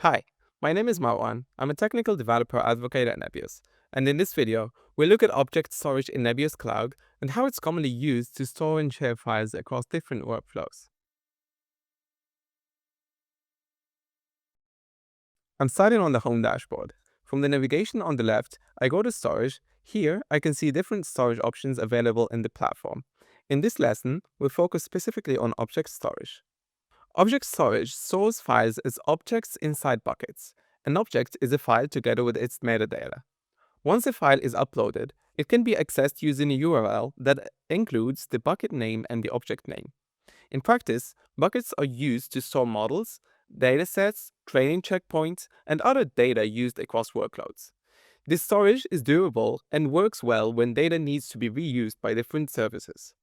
Hi, my name is Marwan. I'm a technical developer advocate at Nebius, and in this video, we'll look at object storage in Nebius Cloud and how it's commonly used to store and share files across different workflows. I'm starting on the home dashboard. From the navigation on the left, I go to storage. Here, I can see different storage options available in the platform. In this lesson, we'll focus specifically on object storage. Object storage stores files as objects inside buckets. An object is a file together with its metadata. Once a file is uploaded, it can be accessed using a URL that includes the bucket name and the object name. In practice, buckets are used to store models, datasets, training checkpoints, and other data used across workloads. This storage is durable and works well when data needs to be reused by different services.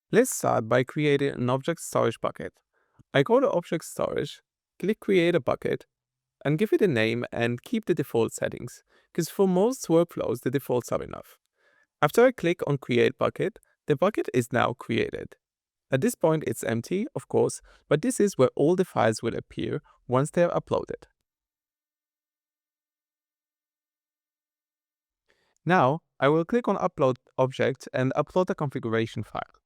Let's start by creating an object storage bucket. I go to Object Storage, click Create a Bucket, and give it a name and keep the default settings, because for most workflows, the defaults are enough. After I click on Create Bucket, the bucket is now created. At this point, it's empty, of course, but this is where all the files will appear once they are uploaded. Now, I will click on Upload Object and upload the configuration file.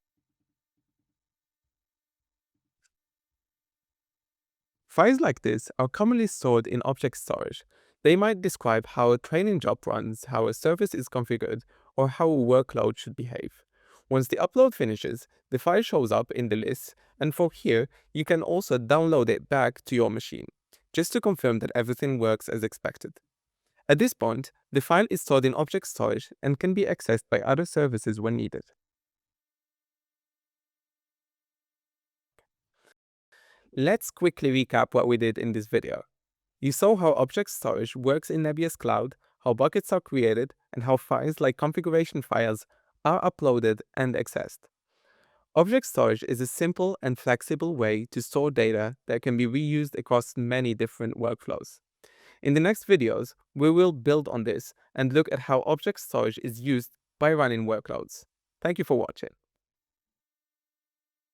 Files like this are commonly stored in object storage. They might describe how a training job runs, how a service is configured, or how a workload should behave. Once the upload finishes, the file shows up in the list, and from here, you can also download it back to your machine, just to confirm that everything works as expected. At this point, the file is stored in object storage and can be accessed by other services when needed. Let's quickly recap what we did in this video. You saw how object storage works in Nebius Cloud, how buckets are created, and how files like configuration files are uploaded and accessed. Object storage is a simple and flexible way to store data that can be reused across many different workflows. In the next videos, we will build on this and look at how object storage is used by running workloads. Thank you for watching.